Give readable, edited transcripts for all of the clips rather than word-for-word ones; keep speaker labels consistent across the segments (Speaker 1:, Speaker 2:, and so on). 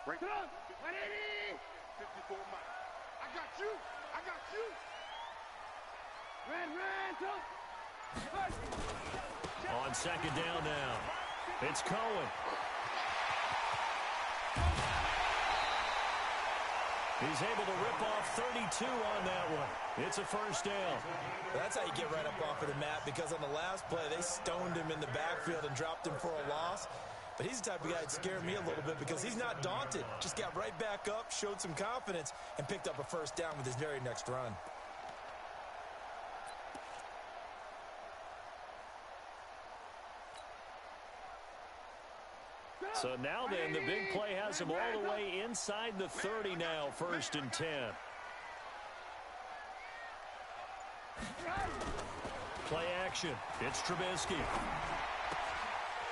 Speaker 1: Break it up. Yetidee. 54 miles. I got you. I got you. Ran, go.
Speaker 2: On second down now. It's Cohen. He's able to rip off 32 on that one. It's a first down.
Speaker 3: That's how you get right up off of the mat, because on the last play, they stoned him in the backfield and dropped him for a loss. But he's the type of guy that scared me a little bit because he's not daunted. Just got right back up, showed some confidence, and picked up a first down with his very next run.
Speaker 2: So now then, the big play has him all the way inside the 30 now, 1st and 10. Play action. It's Trubisky.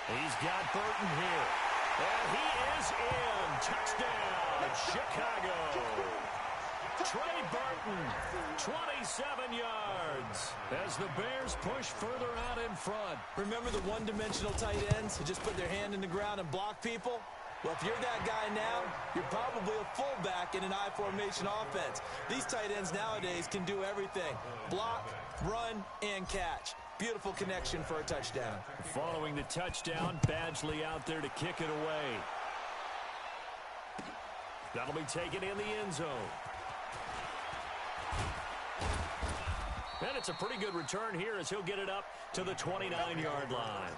Speaker 2: He's got Burton here. And he is in. Touchdown, Chicago. Trey Burton, 27 yards as the Bears push further out in front.
Speaker 3: Remember the one-dimensional tight ends who just put their hand in the ground and block people? Well, if you're that guy now, you're probably a fullback in an I-formation offense. These tight ends nowadays can do everything. Block, run, and catch. Beautiful connection for a touchdown.
Speaker 2: Following the touchdown, Badgley out there to kick it away. That'll be taken in the end zone. And it's a pretty good return here as he'll get it up to the 29-yard line.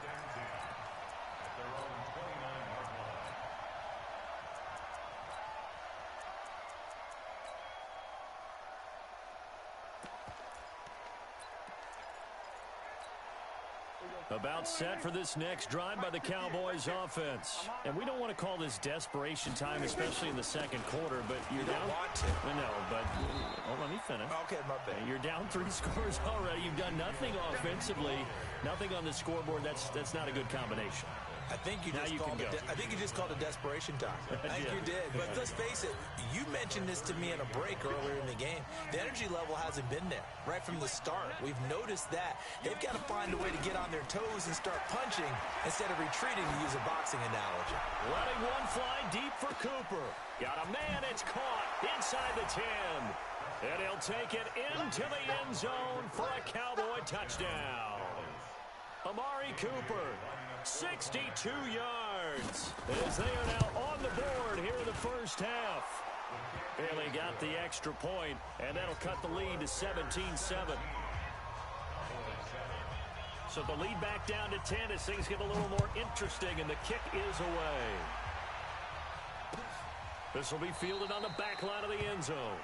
Speaker 2: About set for this next drive by the Cowboys offense. And we don't want to call this desperation time, especially in the second quarter, but you're down.
Speaker 3: Want to.
Speaker 2: I know, but let me finish.
Speaker 3: Okay, my bad.
Speaker 2: You're down 3 scores already. You've done nothing offensively, nothing on the scoreboard. That's not a good combination.
Speaker 3: I think you just called it desperation time. I think you did. But let's face it, you mentioned this to me in a break earlier in the game. The energy level hasn't been there right from the start. We've noticed that. They've got to find a way to get on their toes and start punching instead of retreating, to use a boxing analogy.
Speaker 2: Letting one fly deep for Cooper. Got a man, it's caught inside the 10. And he'll take it into the end zone for a Cowboy touchdown. Amari Cooper, 62 yards, as they are now on the board here in the first half. Barely got the extra point, and that'll cut the lead to 17-7. So the lead back down to 10 as things get a little more interesting, and the kick is away. This will be fielded on the back line of the end zone.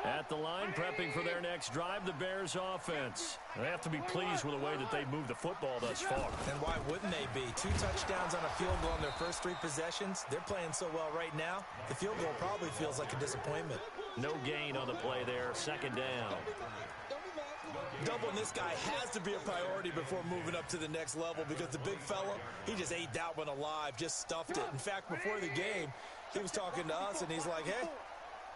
Speaker 2: At the line, prepping for their next drive, the Bears offense. They have to be pleased with the way that they've moved the football thus far.
Speaker 3: And why wouldn't they be? 2 touchdowns on a field goal in their first 3 possessions. They're playing so well right now, the field goal probably feels like a disappointment.
Speaker 2: No gain on the play there, second down.
Speaker 3: Doubling this guy has to be a priority before moving up to the next level, because the big fella, he just ate that one alive, just stuffed it. In fact, before the game, he was talking to us, and he's like, hey,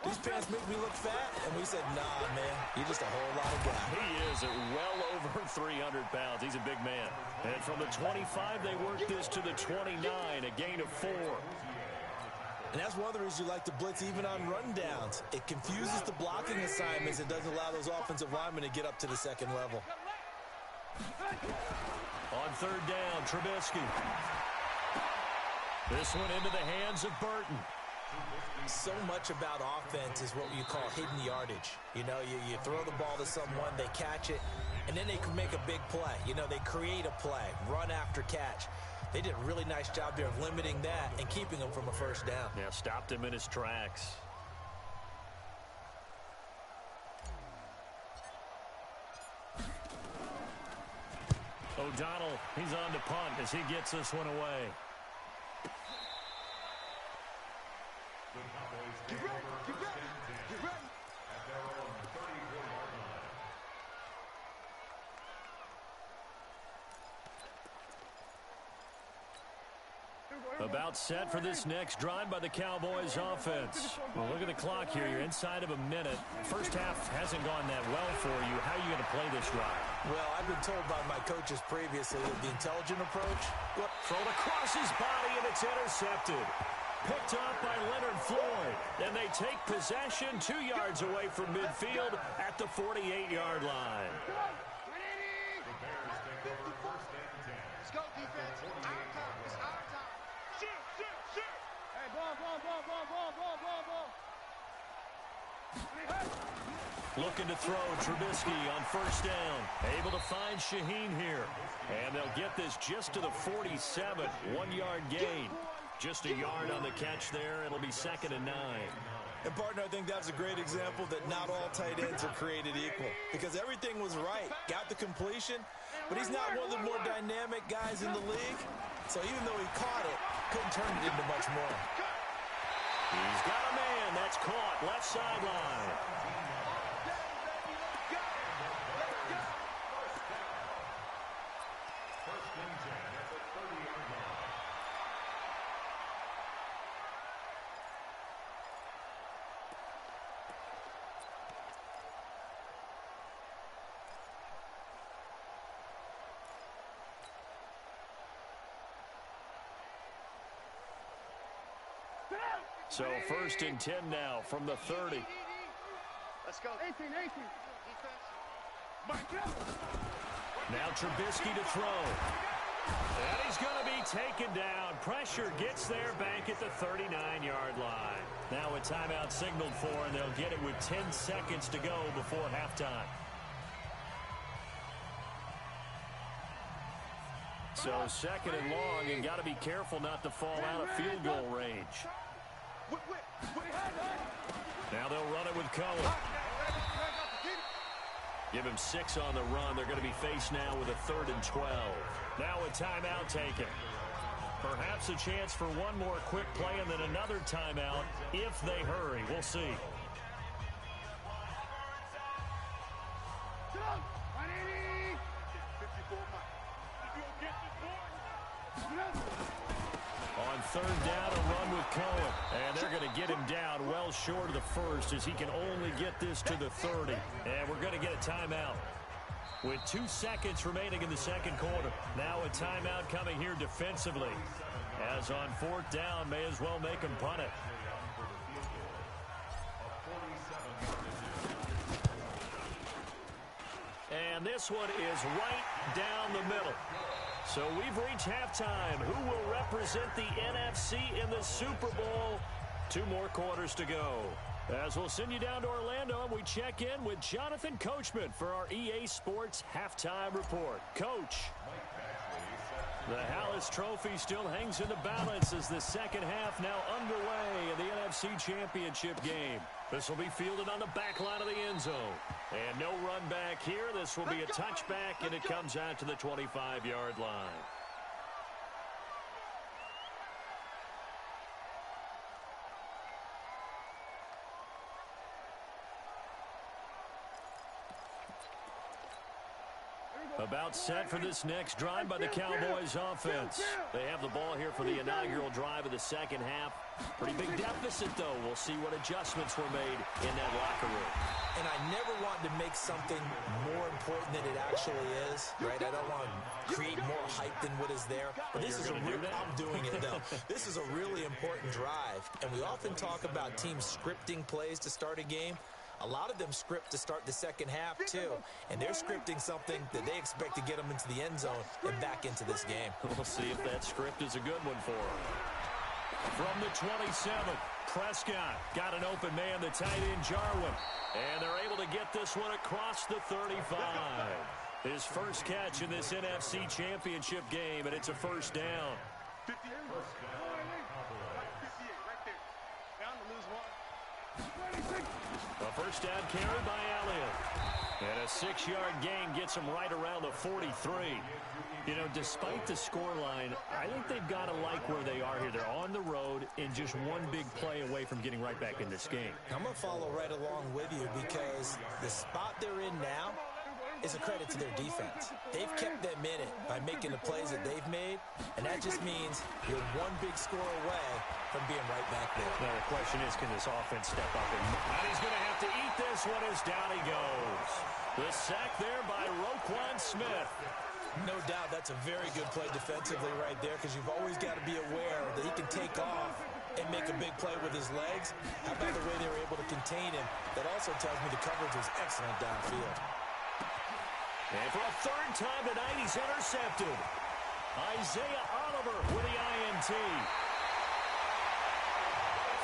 Speaker 3: these pants make me look fat. And we said, nah, man, you're just a whole lot of guy.
Speaker 2: He is at well over 300 pounds. He's a big man. And from the 25, they work this to the 29, a gain of 4.
Speaker 3: And that's one of the reasons you like to blitz even on rundowns. It confuses the blocking assignments and doesn't allow those offensive linemen to get up to the second level.
Speaker 2: On third down, Trubisky. This one into the hands of Burton.
Speaker 3: So much about offense is what you call hidden yardage. You know, you throw the ball to someone, they catch it, and then they can make a big play. You know, they create a play, run after catch. They did a really nice job there of limiting that and keeping him from a first down.
Speaker 2: Yeah, stopped him in his tracks. O'Donnell, he's on to punt as he gets this one away. About set for this next drive by the Cowboys offense. Well, look at the clock here. You're inside of a minute. First half hasn't gone that well for you. How are you going to play this drive?
Speaker 3: Well, I've been told by my coaches previously that the intelligent approach.
Speaker 2: Thrown across his body, and it's intercepted. Picked up by Leonard Floyd. And they take possession 2 yards away from midfield at the 48-yard line.
Speaker 1: Let's go, defense. Our time. It's our time. Shoot. Hey, ball.
Speaker 2: Looking to throw Trubisky on first down. Able to find Shaheen here. And they'll get this just to the 47. 1-yard gain. Just a yard on the catch there. It'll be 2nd and 9.
Speaker 3: And, partner, I think that's a great example that not all tight ends are created equal. Because everything was right. Got the completion, but he's not one of the more dynamic guys in the league. So even though he caught it, couldn't turn it into much more.
Speaker 2: He's got a man that's caught left sideline. So 1st and 10 now from the 30.
Speaker 1: Let's go. 18.
Speaker 2: Now Trubisky to throw. And he's going to be taken down. Pressure gets there back at the 39-yard line. Now a timeout signaled for, and they'll get it with 10 seconds to go before halftime. So 2nd and long, and got to be careful not to fall out of field goal range. Now they'll run it with Cohen. Give him 6 on the run. They're going to be faced now with a 3rd and 12. Now a timeout taken. Perhaps a chance for one more quick play and then another timeout if they hurry. We'll see. On 3rd down, a run with Cohen. And they're going to get him down well short of the 1st as he can only get this to the 30. And we're going to get a timeout with 2 seconds remaining in the 2nd quarter. Now a timeout coming here defensively. As on 4th down, may as well make him punt it. And this one is right down the middle. So we've reached halftime. Who will represent the NFC in the Super Bowl? 2 more quarters to go. As we'll send you down to Orlando, and we check in with Jonathan Coachman for our EA Sports Halftime Report. Coach. The Hallis Trophy still hangs in the balance as the 2nd half now underway in the NFC Championship game. This will be fielded on the back line of the end zone. And no run back here. This will be a touchback, and it comes out to the 25-yard line. About set for this next drive by the Cowboys offense. They have the ball here for the inaugural drive of the 2nd half. Pretty big deficit, though. We'll see what adjustments were made in that locker room.
Speaker 3: And I never want to make something more important than it actually is, right? I don't want to create more hype than what is there. But this is I'm doing it, though. This is a really important drive. And we often talk about teams scripting plays to start a game. A lot of them script to start the 2nd half, too. And they're scripting something that they expect to get them into the end zone and back into this game.
Speaker 2: We'll see if that script is a good one for them. From the 27, Prescott got an open man, the tight end Jarwin. And they're able to get this one across the 35. His first catch in this NFC Championship game, and it's a 1st down.
Speaker 1: 58 right there. Down to lose 1.
Speaker 2: A 1st down carry by Elliott. And a 6-yard gain gets him right around the 43. You know, despite the scoreline, I think they've got to like where they are here. They're on the road and just one big play away from getting right back in this game.
Speaker 3: I'm going to follow right along with you because the spot they're in now, is a credit to their defense. They've kept them in it by making the plays that they've made, and that just means you're one big score away from being right back there.
Speaker 2: Now the question is, can this offense step up? And he's going to have to eat this one as down he goes. The sack there by Roquan Smith.
Speaker 3: No doubt that's a very good play defensively right there, because you've always got to be aware that he can take off and make a big play with his legs. How about the way they were able to contain him? That also tells me the coverage was excellent downfield.
Speaker 2: And for a third time tonight, he's intercepted. Isaiah Oliver with the INT.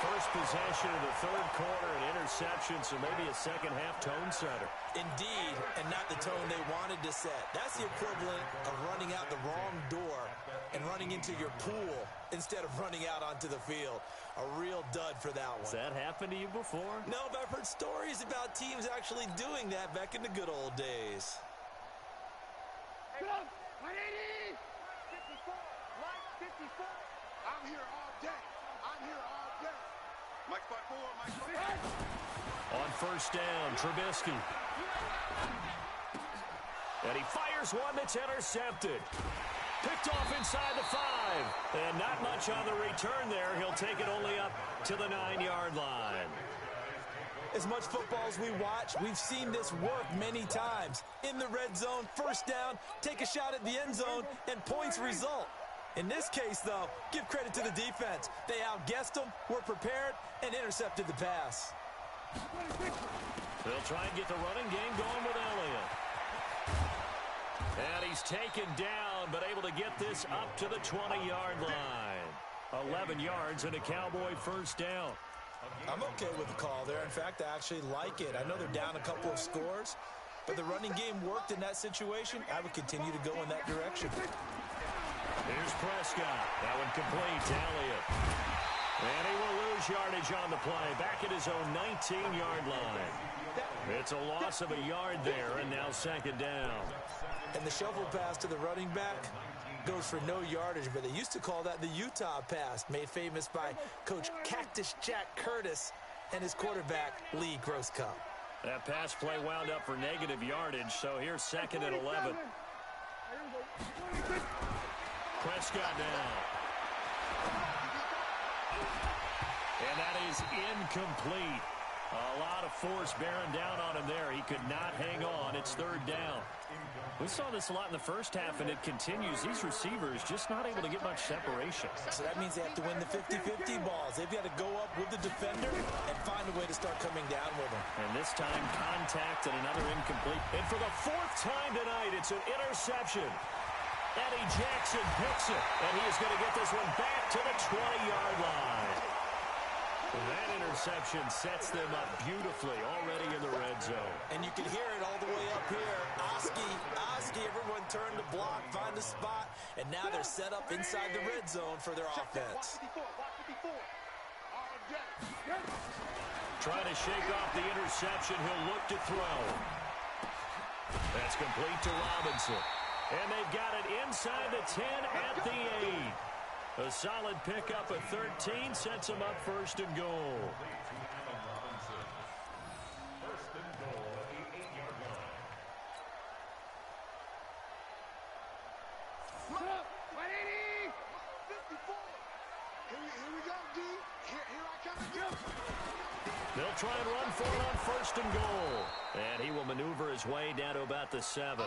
Speaker 2: First possession of the third quarter, an interception, so maybe a second-half tone setter.
Speaker 3: Indeed, and not the tone they wanted to set. That's the equivalent of running out the wrong door and running into your pool instead of running out onto the field. A real dud for that one.
Speaker 2: Has that happened to you before?
Speaker 3: No, but I've heard stories about teams actually doing that back in the good old days.
Speaker 1: Get up! Yetidee! 54! Mike 54! I'm here all day. I'm here all day. Mike by 4, Mike by 5.
Speaker 2: On first down, Trubisky. And he fires one that's intercepted. Picked off inside the 5. And not much on the return there. He'll take it only up to the 9-yard line.
Speaker 3: As much football as we watch, we've seen this work many times. In the red zone, first down, take a shot at the end zone, and points result. In this case, though, give credit to the defense. They outguessed them, were prepared, and intercepted the pass.
Speaker 2: They'll try and get the running game going with Elliott. And he's taken down, but able to get this up to the 20-yard line. 11 yards and a Cowboy first down.
Speaker 3: I'm okay with the call there. In fact, I actually like it. I know they're down a couple of scores, but the running game worked in that situation. I would continue to go in that direction.
Speaker 2: Here's Prescott. That one complete to Elliott. And he will lose yardage on the play. Back at his own 19-yard line. It's a loss of a yard there, and now second down.
Speaker 3: And the shovel pass to the running back goes for no yardage, but they used to call that the Utah pass, made famous by Coach Cactus Jack Curtis and his quarterback, Lee Grosscup.
Speaker 2: That pass play wound up for negative yardage, so here's second and 11. Prescott now. And that is incomplete. A lot of force bearing down on him there. He could not hang on. It's third down. We saw this a lot in the first half, and it continues. These receivers just not able to get much separation.
Speaker 3: So that means they have to win the 50-50 balls. They've got to go up with the defender and find a way to start coming down with them.
Speaker 2: And this time, contact and another incomplete. And for the fourth time tonight, it's an interception. Eddie Jackson picks it, and he is going to get this one back to the 20-yard line. That interception sets them up beautifully already in the red zone.
Speaker 3: And you can hear it all the way up here. Oski, everyone turned to block, find a spot, and now they're set up inside the red zone for their offense.
Speaker 2: Trying to shake off the interception, he'll look to throw. That's complete to Robinson. And they've got it inside the 10 at the 8. A solid pickup at 13 sets them up first and goal. They'll try and run for it on first and goal. And he will maneuver his way down to about the 7.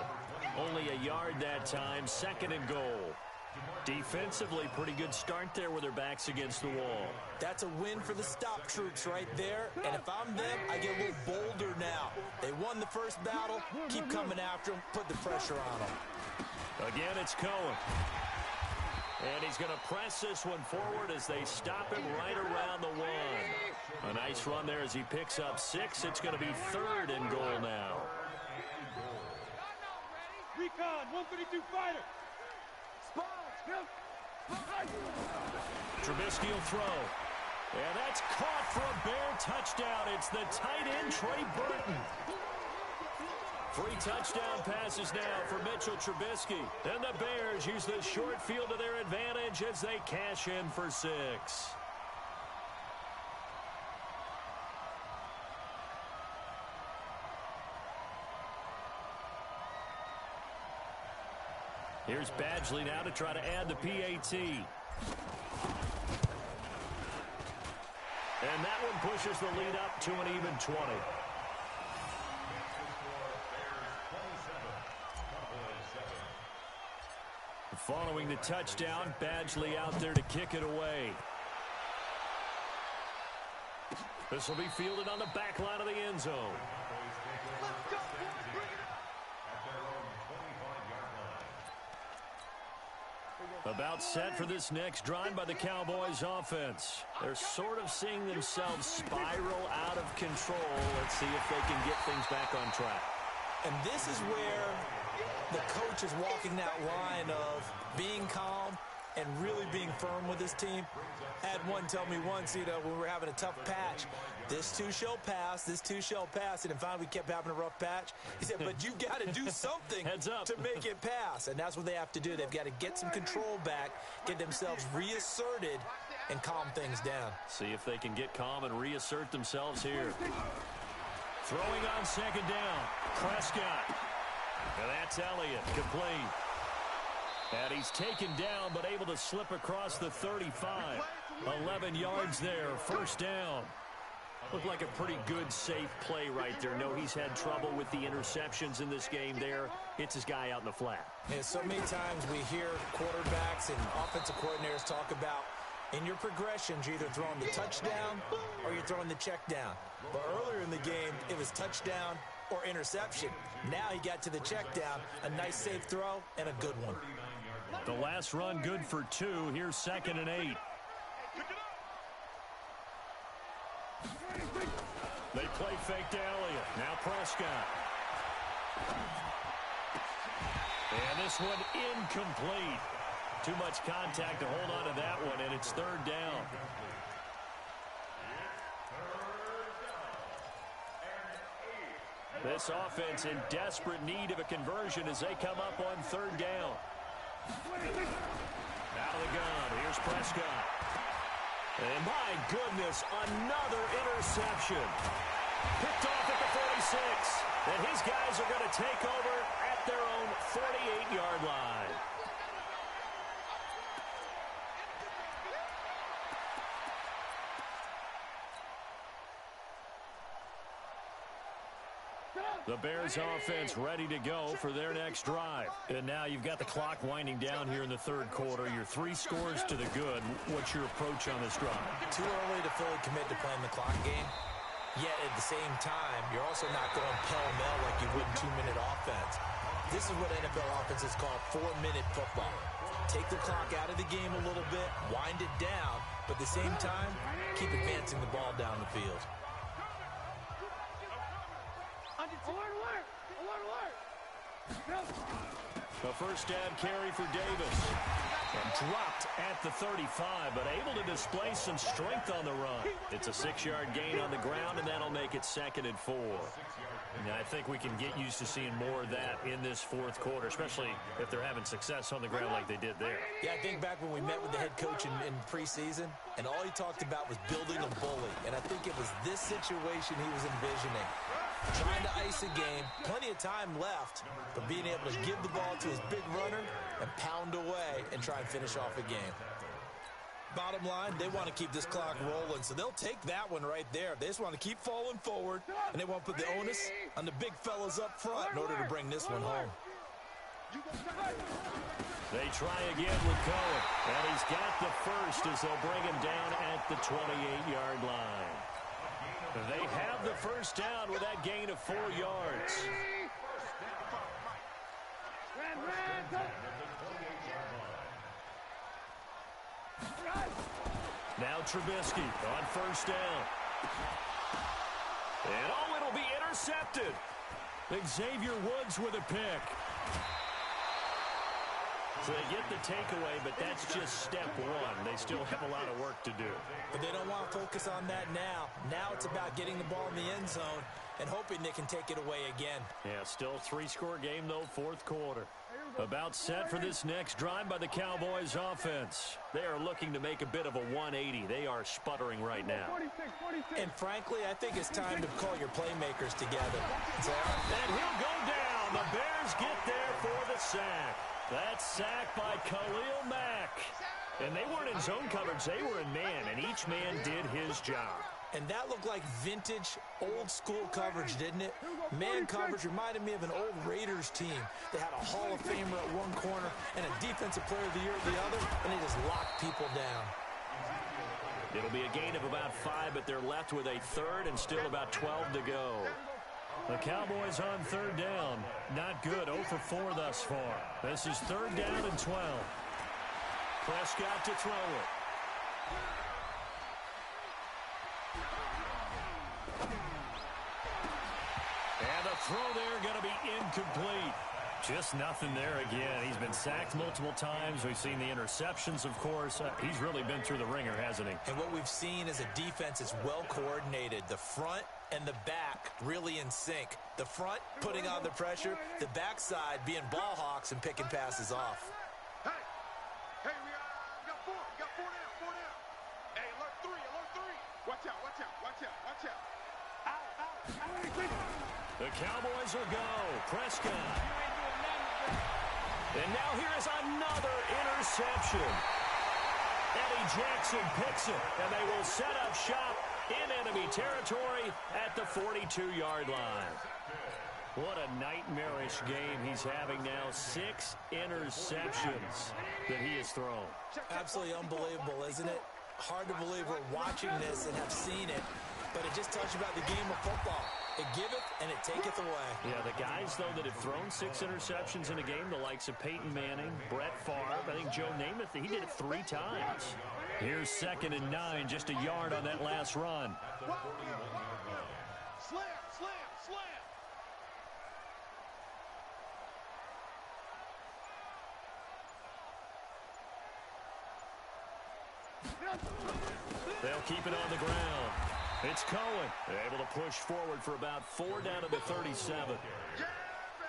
Speaker 2: Only a yard that time, second and goal. Defensively, pretty good start there with their backs against the wall.
Speaker 3: That's a win for the stop troops right there. And if I'm them, I get a little bolder now. They won the first battle. Keep coming after them. Put the pressure on them.
Speaker 2: Again, it's Cohen. And he's going to press this one forward as they stop him right around the 1. A nice run there as he picks up 6. It's going to be third and goal now.
Speaker 1: Recon, 132 fighter.
Speaker 2: Trubisky will throw. And that's caught for a Bear touchdown. It's the tight end, Trey Burton. 3 touchdown passes now for Mitchell Trubisky. And the Bears use the short field to their advantage as they cash in for 6. Here's Badgley now to try to add the PAT. And that one pushes the lead up to an even 20. Following the touchdown, Badgley out there to kick it away. This will be fielded on the back line of the end zone. About set for this next drive by the Cowboys offense. They're sort of seeing themselves spiral out of control. Let's see if they can get things back on track.
Speaker 3: And this is where the coach is walking that line of being calm and really being firm with his team. I had one tell me once, when we were having a tough patch, this too shall pass, this too shall pass. And finally we kept having a rough patch. He said, but you got to do something to make it pass. And that's what they have to do. They've got to get some control back, get themselves reasserted, and calm things down.
Speaker 2: See if they can get calm and reassert themselves here. Throwing on second down, Prescott. And that's Elliott, complete. And he's taken down, but able to slip across the 35. 11 yards there, first down. Looked like a pretty good, safe play right there. No, he's had trouble with the interceptions in this game there. Hits his guy out in the flat.
Speaker 3: Yeah, so many times we hear quarterbacks and offensive coordinators talk about in your progressions, you're either throwing the touchdown or you're throwing the check down. But earlier in the game, it was touchdown or interception. Now he got to the check down, a nice safe throw, and a good one.
Speaker 2: The last run good for 2. Here's 2nd and 8. They play fake to Elliott. Now Prescott. And this one incomplete. Too much contact to hold on to that one, and it's 3rd down. This offense in desperate need of a conversion as they come up on 3rd down. Out of the gun, here's Prescott. And my goodness, another interception. Picked off at the 46. And his guys are going to take over at their own 48-yard line. The Bears offense ready to go for their next drive. And now you've got the clock winding down here in the 3rd quarter. You're 3 scores to the good. What's your approach on this drive?
Speaker 3: Too early to fully commit to playing the clock game. Yet at the same time, you're also not going pell-mell like you would in 2-minute offense. This is what NFL offenses call 4-minute football. Take the clock out of the game a little bit, wind it down, but at the same time, keep advancing the ball down the field.
Speaker 2: A first down carry for Davis. And dropped at the 35, but able to display some strength on the run. It's a 6-yard gain on the ground, and that'll make it 2nd and 4. And I think we can get used to seeing more of that in this 4th quarter, especially if they're having success on the ground like they did there.
Speaker 3: Yeah, I think back when we met with the head coach in preseason, and all he talked about was building a bully. And I think it was this situation he was envisioning. Trying to ice a game, plenty of time left, but being able to give the ball to his big runner and pound away and try and finish off a game. Bottom line, they want to keep this clock rolling, so they'll take that one right there. They just want to keep falling forward, and they want to put the onus on the big fellas up front in order to bring this one home.
Speaker 2: They try again with Cohen, and he's got the first as they'll bring him down at the 28-yard line. They have the first down with that gain of 4 yards. Now Trubisky on first down. And it'll be intercepted. Xavier Woods with a pick. So they get the takeaway, but that's just step 1. They still have a lot of work to do.
Speaker 3: But they don't want to focus on that now. Now it's about getting the ball in the end zone and hoping they can take it away again.
Speaker 2: Yeah, still a 3-score game, though, 4th quarter. About set for this next drive by the Cowboys offense. They are looking to make a bit of a 180. They are sputtering right now.
Speaker 3: And frankly, I think it's time to call your playmakers together.
Speaker 2: And he'll go down. The Bears get there for the a sack. That sack by Khalil Mack. And they weren't in zone coverage. They were in man, and each man did his job.
Speaker 3: And that looked like vintage, old-school coverage, didn't it? Man coverage reminded me of an old Raiders team. They had a Hall of Famer at one corner and a Defensive Player of the Year at the other, and they just locked people down.
Speaker 2: It'll be a gain of about 5, but they're left with a third and still about 12 to go. The Cowboys on third down. Not good. 0 for 4 thus far. This is third down and 12. Prescott to throw it. And the throw there going to be incomplete. Just nothing there again. He's been sacked multiple times. We've seen the interceptions, of course. He's really been through the ringer, hasn't he?
Speaker 3: And what we've seen is a defense that's well coordinated. The front and the back really in sync. The front putting on the pressure, the backside being ball hawks and picking passes off.
Speaker 1: Hey, we got 4 down. Hey, alert 3. Watch out.
Speaker 2: The Cowboys will go. Prescott. And now here is another interception. Eddie Jackson picks it, and they will set up shop in enemy territory at the 42-yard line. What a nightmarish game he's having now. 6 interceptions that he has thrown.
Speaker 3: Absolutely unbelievable, isn't it? Hard to believe we're watching this and have seen it, but it just tells you about the game of football. It giveth and it taketh away.
Speaker 2: Yeah, the guys, though, that have thrown 6 interceptions in a game, the likes of Peyton Manning, Brett Favre, I think Joe Namath, he did it 3 times. Here's 2nd and 9, just a yard on that last run.
Speaker 1: Slam.
Speaker 2: They'll keep it on the ground. It's Cohen. They're able to push forward for about 4 down to the 37.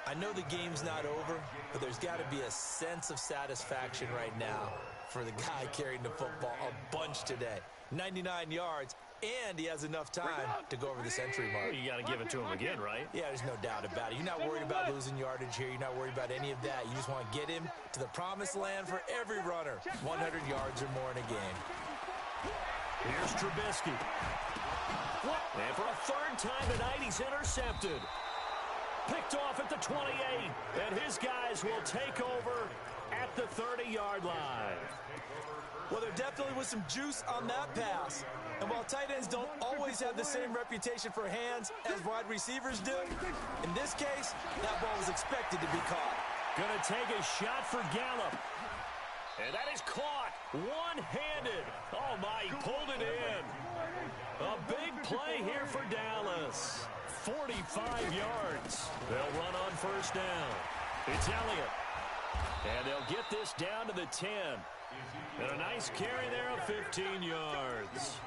Speaker 3: I know the game's not over, but there's got to be a sense of satisfaction right now for the guy carrying the football a bunch today. 99 yards, and he has enough time to go over the century mark.
Speaker 2: Well, you got to give it to him again, right?
Speaker 3: Yeah, there's no doubt about it. You're not worried about losing yardage here. You're not worried about any of that. You just want to get him to the promised land for every runner. 100 yards or more in a game.
Speaker 2: Here's Trubisky. And for a 3rd time tonight, he's intercepted. Picked off at the 28. And his guys will take over at the 30-yard line.
Speaker 3: Well, there definitely was some juice on that pass. And while tight ends don't always have the same reputation for hands as wide receivers do, in this case, that ball was expected to be caught.
Speaker 2: Going to take a shot for Gallup. And that is caught one-handed. Oh, my, he pulled it in. A big play here for Dallas. 45 yards. They'll run on 1st down. It's Elliott. And they'll get this down to the 10. And a nice carry there of 15 yards.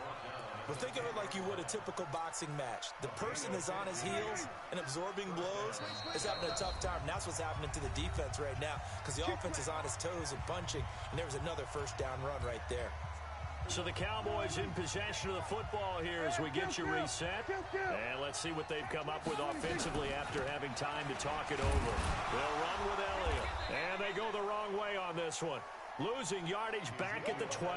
Speaker 3: Well, think of it like you would a typical boxing match. The person is on his heels and absorbing blows is having a tough time. And that's what's happening to the defense right now because the offense is on his toes and punching. And there was another 1st down run right there.
Speaker 2: So the Cowboys in possession of the football here as we get you reset. And let's see what they've come up with offensively after having time to talk it over. They'll run with Elliott. And they go the wrong way on this one. Losing yardage back at the 12.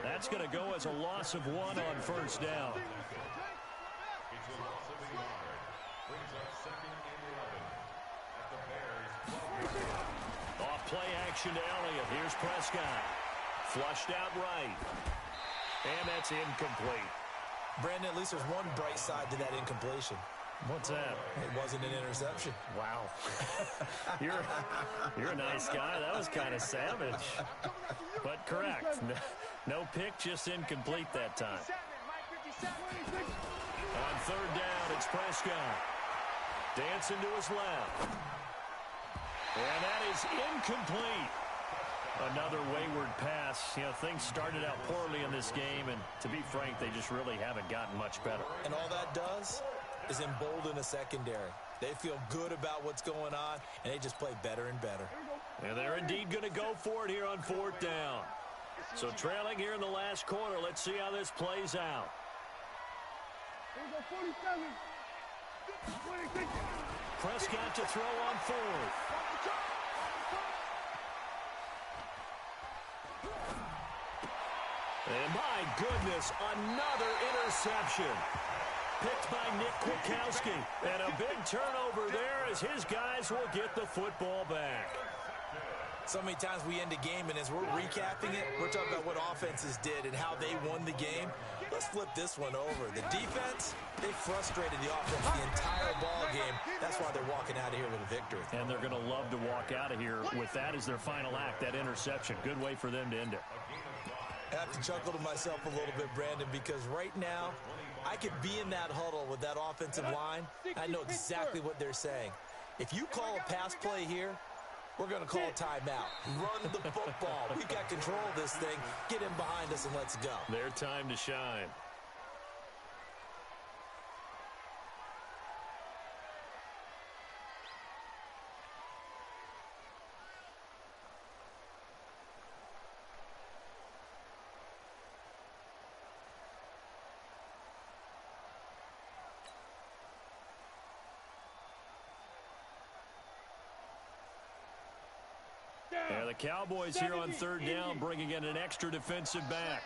Speaker 2: That's going to go as a loss of 1 on 1st down. Off play action to Elliott. Here's Prescott. Flushed out right. And that's incomplete.
Speaker 3: Brandon, at least there's one bright side to that incompletion.
Speaker 2: What's that?
Speaker 3: It wasn't an interception.
Speaker 2: Wow. You're a nice guy. That was kind of savage. But correct. No pick, just incomplete that time. On 3rd down, it's Prescott. Dancing to his left. And that is incomplete. Another wayward pass. You know, things started out poorly in this game, and to be frank, they just really haven't gotten much better.
Speaker 3: And all that does is embolden a secondary. They feel good about what's going on, and they just play better and better.
Speaker 2: And they're indeed going to go for it here on 4th down. So trailing here in the last quarter, let's see how this plays out. Prescott to throw on 4th. And my goodness, another interception. Picked by Nick Kwiatkowski. And a big turnover there as his guys will get the football back.
Speaker 3: So many times we end a game, and as we're recapping it, we're talking about what offenses did and how they won the game. Let's flip this one over. The defense, they frustrated the offense the entire ball game. That's why they're walking out of here with a victory.
Speaker 2: And they're going to love to walk out of here with that as their final act, that interception. Good way for them to end it.
Speaker 3: I have to chuckle to myself a little bit, Brandon, because right now I could be in that huddle with that offensive line. I know exactly what they're saying. If you call a pass play here, we're going to call a timeout. Run the football. We've got control of this thing. Get him behind us and let's go.
Speaker 2: Their time to shine. And the Cowboys here on third down, bringing in an extra defensive back.